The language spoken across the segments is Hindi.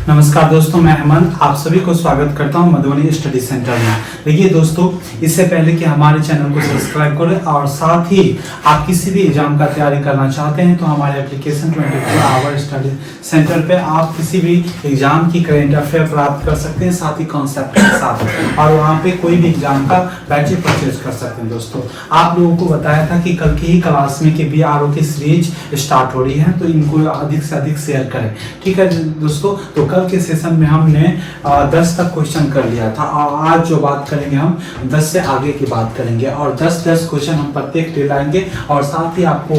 नमस्कार दोस्तों, मैं हेमंत आप सभी को स्वागत करता हूं मधुबनी स्टडी सेंटर में। देखिए दोस्तों, इससे पहले कि हमारे चैनल को सब्सक्राइब करें और साथ ही आप किसी भी एग्जाम का तैयारी करना चाहते हैं तो हमारे एप्लीकेशन 24 आवर स्टडी सेंटर पे आप किसी भी एग्जाम की करंट अफेयर प्राप्त कर सकते हैं, साथ ही कॉन्सेप्ट के साथ, और वहाँ पे कोई भी एग्जाम का बैच परचेज कर सकते हैं। दोस्तों, आप लोगों को बताया था कि कल की ही क्लास में कि BRO की सीरीज स्टार्ट हो रही है, तो इनको अधिक से अधिक शेयर करें। ठीक है दोस्तों, तो कल के सेशन में हमने 10 तक क्वेश्चन कर लिया था और आज जो बात करेंगे हम 10 से आगे की बात करेंगे और 10 क्वेश्चन हम प्रत्येक डे लाएंगे और साथ ही आपको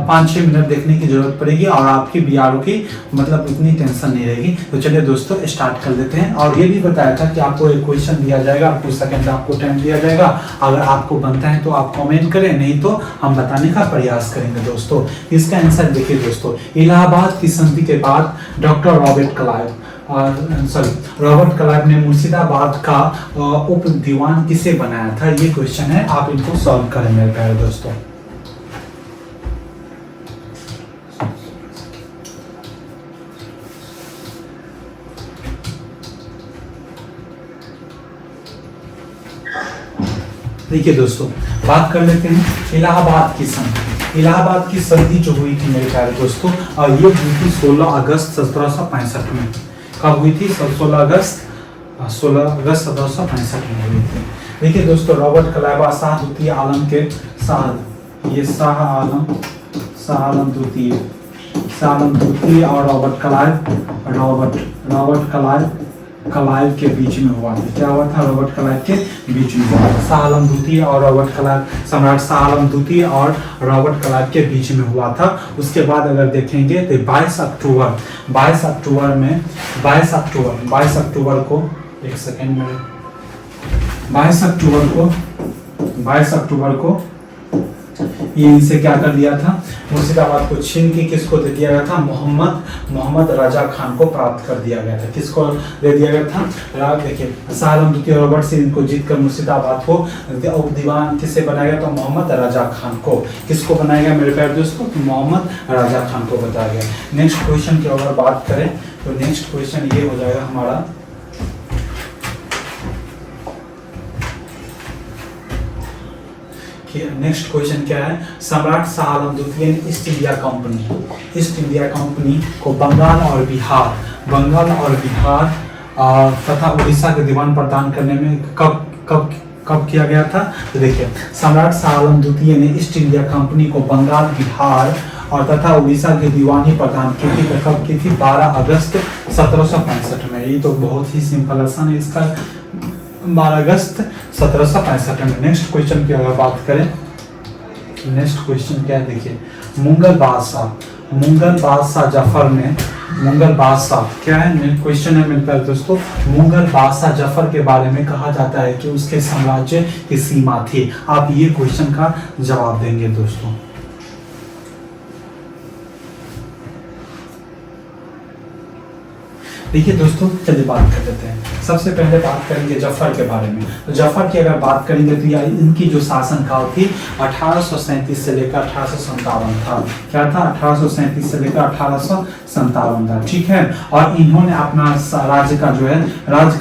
5-6 मिनट देखने की जरूरत पड़ेगी और आपकी BRO की मतलब इतनी टेंशन नहीं रहेगी। तो चलिए दोस्तों स्टार्ट कर लेते हैं। और ये भी बताया था कि आपको एक क्वेश्चन दिया जाएगा, कुछ सेकंड आपको टाइम दिया जाएगा, अगर आपको बनता है तो आप कमेंट करें, नहीं तो हम बताने का प्रयास करेंगे। दोस्तों, इसका आंसर देखिए दोस्तों, इलाहाबाद की संधि के बाद डॉक्टर रॉबर्ट क्लाइव ने मुर्शिदाबाद का उप दीवान किसे बनाया था, ये क्वेश्चन है। आप इनको सॉल्व करें मेरे प्यारे दोस्तों। देखिए दोस्तों, बात कर लेते हैं इलाहाबाद की संधि। इलाहाबाद की संधि जो हुई थी मेरे प्यारे दोस्तों, और ये हुई थी 16 अगस्त 1765 में। कब हुई थी? 16 अगस्त 1765 में हुई थी। देखिए दोस्तों, रॉबर्ट क्लाइव शाह आलम के ये शाह आलम द्वितीय और रॉबर्ट क्लाइव के बीच में हुआ था। क्या हुआ था? रॉबर्ट क्लाइव के बीच में हुआ था। शाह आलम द्वितीय और रॉबर्ट क्लाइव, सम्राट शाह आलम द्वितीय और रॉबर्ट क्लाइव के बीच में हुआ था। उसके बाद अगर देखेंगे तो 22 अक्टूबर को एक सेकेंड में 22 अक्टूबर को ये इनसे क्या कर दिया था? मुर्शिदाबाद को छीन के किसको दे दिया गया था? मोहम्मद राजा खान को प्राप्त कर दिया गया था। किसको दे दिया गया था? देखिए, शाह आलम द्वितीय रॉबर्ट से इनको जीतकर मुर्शिदाबाद को उप दीवान किसे बनाया गया? तो मोहम्मद राजा खान को। किसको बनाया गया मेरे प्यारे दोस्तों? मोहम्मद राजा खान को बताया गया। नेक्स्ट क्वेश्चन की अगर बात करें तो नेक्स्ट क्वेश्चन ये हो जाएगा हमारा, नेक्स्ट क्वेश्चन क्या है? सम्राट शाह आलम द्वितीय ने ईस्ट इंडिया कंपनी को बंगाल और बिहार तथा उड़ीसा के दीवान प्रदान करने में कब किया गया था? तो देखिए, सम्राट शाह आलम द्वितीय ने ईस्ट इंडिया कंपनी को बंगाल, बिहार और तथा उड़ीसा की दीवानी प्रदान की थी। कब की थी? 12 अगस्त 1765 में। ये तो बहुत ही सिंपल आसान है इसका, 12 अगस्त 1765 में। नेक्स्ट क्वेश्चन की अगर बात करें, नेक्स्ट क्वेश्चन क्या है? देखिए, मुगल बादशाह क्या है? क्वेश्चन है मेरे प्यारे दोस्तों, मुगल बादशाह जफर के बारे में कहा जाता है कि उसके साम्राज्य की सीमा थी। आप ये क्वेश्चन का जवाब देंगे दोस्तों। देखिए दोस्तों, चलिए बात कर लेते हैं। सबसे पहले बात करेंगे जफर के बारे में। तो जफर की अगर बात करेंगे तो इनकी जो शासनकाल थी 1837 से लेकर 1857 था। क्या था? 1837 से लेकर 1857 था। ठीक है, और इन्होंने अपना राज्य का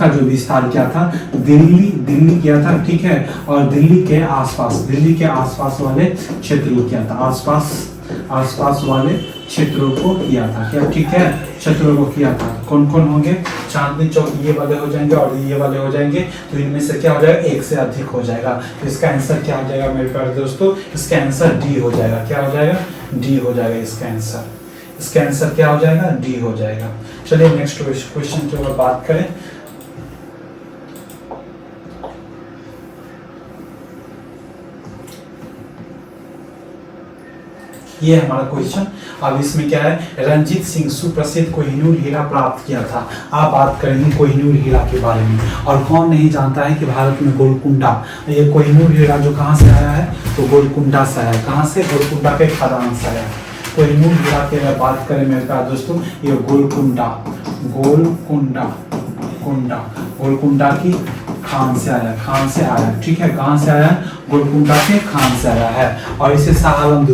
जो विस्तार किया था, दिल्ली किया था। ठीक है, और दिल्ली के आसपास वाले क्षेत्रों को किया था। आसपास वाले क्षेत्रों को किया था। क्या? ठीक है, क्षेत्रों को किया था। कौन कौन होंगे? चांदनी चौक ये वाले हो जाएंगे और ये वाले हो जाएंगे। तो इनमें से क्या हो जाएगा? एक से अधिक हो जाएगा। तो इसका आंसर क्या हो जाएगा मेरे प्यारे दोस्तों? इसका आंसर डी हो जाएगा। क्या हो जाएगा? डी हो जाएगा इसका आंसर क्या हो जाएगा? डी हो जाएगा। चलिए नेक्स्ट क्वेश्चन की ओर बात करें। ये हमारा क्वेश्चन। अब इसमें क्या है? रंजीत सिंह सुप्रसिद्ध कोहिनूर हीरा प्राप्त किया था। आप बात करेंगे कोहिनूर हीरा के बारे में। और कौन नहीं जानता है कि भारत में गोलकुंडा, ये कोहिनूर हीरा जो कहाँ से आया है? तो गोलकुंडा से आया है। कहाँ से? गोलकुंडा के खदान से आया है। कोहिनूर हीरा की अगर बात करें मेरे प्यारे दोस्तों, ये गोलकुंडा की खान से आया। ठीक है, कहाँ से आया? गोलकुंडा के खान से आया है। और इसे शाह आलम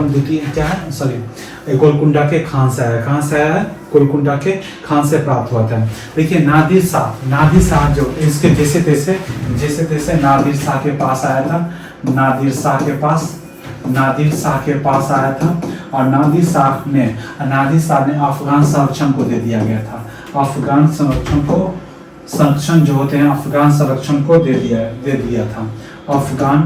द्वितीय क्या है? सॉरी, गोलकुंडा के खान से आया। कहाँ से आया है? गोलकुंडा के खान से प्राप्त हुआ था। देखिए नादिर शाह जो इसके जैसे तैसे नादिर शाह के पास आया था, नादिर शाह के पास आया था, और नादिर शाह ने अफगान संरक्षण को दे दिया गया था। अफगान संरक्षण जो होते हैं, अफगान संरक्षण को दे दिया था। अफगान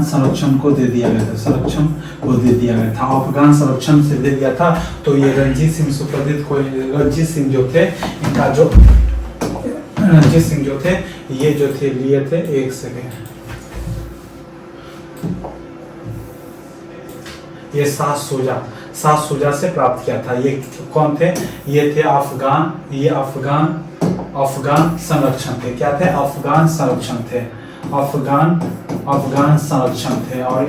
संरक्षण को दे दिया गया था, अफगान संरक्षण से दे दिया था। तो ये रणजीत सिंह सुप्रदीप को, रणजीत सिंह जो थे ये जो थे लिए थे, एक सेकेंड, ये सात सोजा से प्राप्त किया था। ये कौन थे? ये थे अफगान संरक्षण थे। क्या थे? अफगान संरक्षण थे। और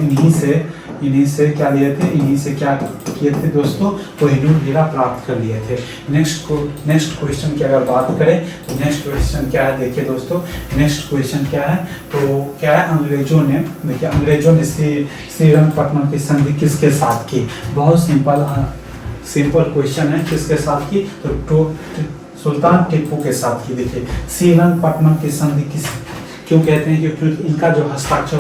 इन्हीं से क्या लिए थे? इन्हीं से क्या किए थे दोस्तों? कोहिनूर हीरा प्राप्त कर लिए थे। नेक्स्ट क्वेश्चन की अगर बात करें तो नेक्स्ट क्वेश्चन क्या है? देखिए दोस्तों, नेक्स्ट क्वेश्चन क्या है? तो क्या है? अंग्रेजों ने श्रीरंगपट्टनम की संधि किसके साथ की? बहुत सिंपल क्वेश्चन है। किसके साथ की? तो सुल्तान टीपू के साथ की। देखिए श्रीरंगपट्टनम की संधि क्यों कहते हैं? क्योंकि इनका जो हस्ताक्षर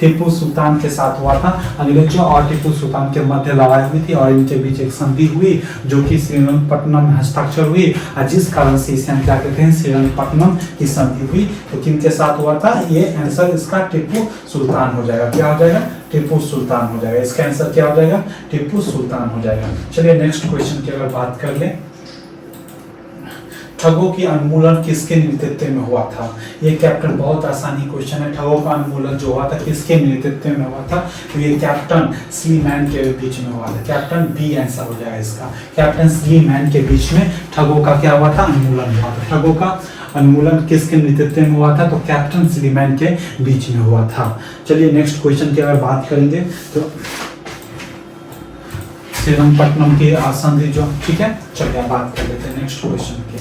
टीपू सुल्तान के साथ हुआ था। अंग्रेजों और टीपू सुल्तान के मध्य लड़ाई हुई थी और इनके बीच एक संधि हुई जो कि श्रीरंगपट्टनम में हस्ताक्षर हुई, और जिस कारण से इसे हम क्या कहते हैं? श्रीरंगपट्टनम की संधि हुई। तो किनके साथ हुआ था? ये आंसर इसका टीपू सुल्तान हो जाएगा। क्या हो जाएगा? टीपू सुल्तान हो जाएगा। इसका आंसर क्या हो जाएगा? टीपू सुल्तान हो जाएगा। चलिए नेक्स्ट क्वेश्चन की अगर बात कर ले, ठगों की उन्मूलन किसके नेतृत्व में हुआ था? ये कैप्टन, बहुत आसानी क्वेश्चन है। ठगों का उन्मूलन जो हुआ था किसके नेतृत्व में हुआ था? तो ये कैप्टन स्लीमैन के बीच में हुआ था। कैप्टन बी आंसर हो जाएगा इसका। कैप्टन स्लीमैन के बीच में ठगों का क्या हुआ था? उन्मूलन हुआ था। ठगों का उन्मूलन किसके नेतृत्व में हुआ था? तो कैप्टन स्लीमैन के बीच में हुआ था। चलिए नेक्स्ट क्वेश्चन की अगर बात करेंगे तो श्रीरंगपट्टनम की संधि जो, ठीक है, चलिए बात कर लेते हैं नेक्स्ट क्वेश्चन की।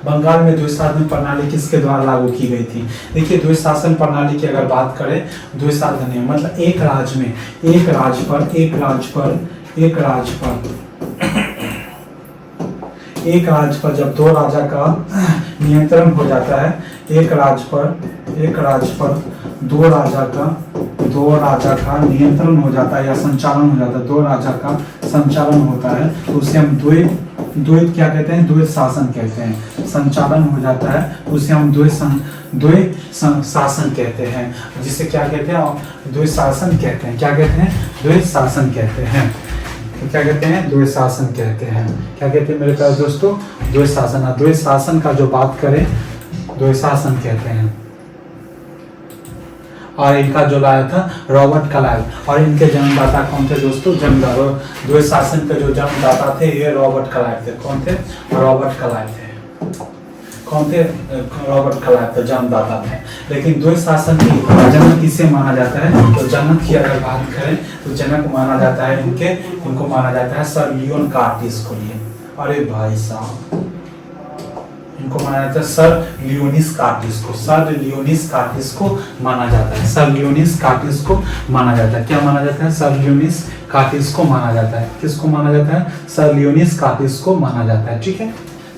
बंगाल में द्विशासन प्रणाली किसके द्वारा लागू की गई थी? देखिए द्विशासन प्रणाली की अगर बात करें, द्विशासन मतलब एक राज्य पर जब दो राजा का नियंत्रण हो जाता है, एक राज्य पर दो राजा का नियंत्रण हो जाता है या संचालन हो जाता है, दो राजा का संचालन होता है, तो उसे हम द्वैत क्या कहते हैं? द्वैत शासन कहते हैं। संचालन हो जाता है उसे हम द्वैत शासन कहते हैं, जिसे क्या कहते हैं? द्वैत शासन कहते हैं। क्या कहते हैं? द्वैत शासन कहते हैं। क्या कहते हैं? द्वैत शासन कहते हैं। क्या कहते हैं मेरे प्यारे दोस्तों? द्वैत शासन। द्वैत शासन का जो बात करें, द्वैत शासन कहते हैं। और इनका जो लाया था रॉबर्ट क्लाइव, और इनके जन्मदाता कौन थे दोस्तों? द्वैत शासन के जो जन्मदाता थे ये रॉबर्ट क्लाइव थे। कौन थे? रॉबर्ट क्लाइव थे। कौन थे? रॉबर्ट क्लाइव थे, जन्मदाता थे। लेकिन द्वैत शासन की जनक किसे माना जाता है? तो जनक की अगर बात करें तो जनक माना जाता है इनको माना जाता है सर लियोन कार्टिस को। लिए अरे भाई साहब, इनको माना जाता है सर लियोनिस कार्टिस को। सर लियोनिस कार्टिस को माना जाता है। सर लियोनिस कार्टिस को माना जाता है। क्या माना जाता है? सर लियोनिस कार्टिस को माना जाता है। किसको माना जाता है? सर लियोनिस कार्टिस को माना जाता है। ठीक है,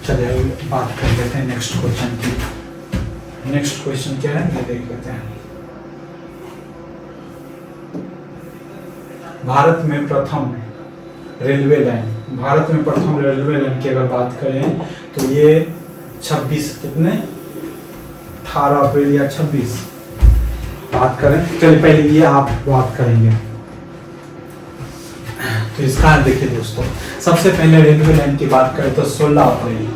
चलिए बात कर लेते हैं नेक्स्ट क्वेश्चन की। नेक्स्ट क्वेश्चन क्या है ये देख लेते हैं। भारत में प्रथम रेलवे लाइन की अगर बात करें तो ये 26 कितने 18 अप्रैल या 26 बात करें। चलिए पहले ये आप बात करेंगे तो इसका देखिए दोस्तों, सबसे पहले रेलवे लाइन की बात करें तो 16 अप्रैल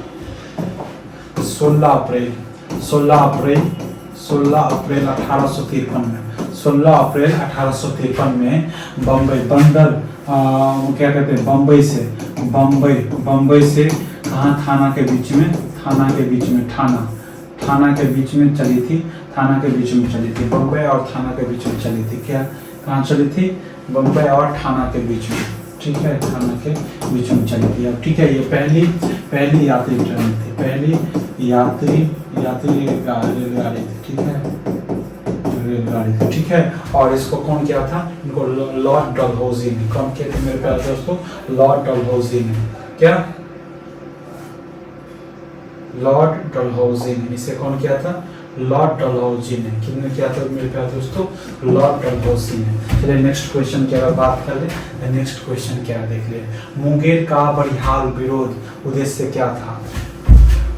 1853 में बम्बई बंदर क्या कहते हैं बम्बई से कहाँ थाना के बीच में चली थी बम्बई और थाना के बीच में चली थी। क्या कहाँ चली थी? बम्बई और थाना के बीच में। ठीक है, थाना के बीच में चली थी। अब ठीक है, ये पहली यात्री ट्रेन थी, पहली यात्री रेलगाड़ी थी। ठीक है, रेलगाड़ी थी, ठीक है। और इसको कौन किया था, इनको लॉर्ड डलहौजी ने, कौन किया था मेरे प्यारे दोस्तों, लॉर्ड डलहौजी ने, क्या, लॉर्ड डलहौजी ने, इसे कौन किया था, लॉर्ड डलहौजी ने, किसने किया था मेरे प्यारे दोस्तों, लॉर्ड डलहौजी ने। चलिए नेक्स्ट क्वेश्चन की अगर बात कर ले, नेक्स्ट क्वेश्चन क्या है देख ले, मुंगेर का बड़िहाल विरोध उद्देश्य क्या था,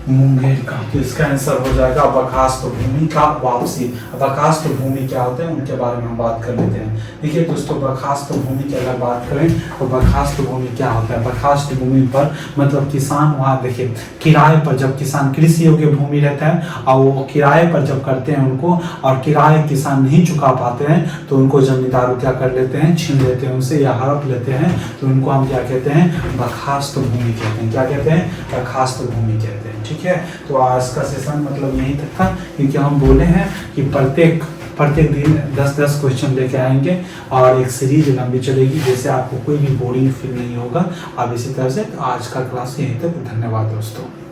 मुंगेर का, तो इसका आंसर हो जाएगा बर्खास्त भूमि का वापसी। बर्खास्त भूमि क्या होते हैं उनके बारे में हम बात कर लेते हैं। देखिए दोस्तों, बर्खास्त भूमि की अगर बात करें तो बर्खास्त भूमि क्या होता है, बर्खास्त भूमि पर मतलब किसान वहाँ देखिए किराए पर, जब किसान कृषि योग्य भूमि रहता है और वो किराए पर जब करते हैं उनको, और किराए किसान नहीं चुका पाते हैं तो उनको जमींदार क्या कर लेते हैं, छीन लेते हैं उनसे या हड़प लेते हैं, तो उनको हम क्या कहते हैं, बर्खास्त भूमि कहते हैं। क्या कहते हैं, बर्खास्त भूमि कहते हैं, ठीक है। तो आज का सेशन मतलब यहीं तक था, क्योंकि हम बोले हैं कि प्रत्येक दिन 10-10 क्वेश्चन लेके आएंगे और एक सीरीज लंबी चलेगी, जैसे आपको कोई भी बोरिंग फील नहीं होगा। अब इसी तरह से आज का क्लास यहीं तक, धन्यवाद दोस्तों।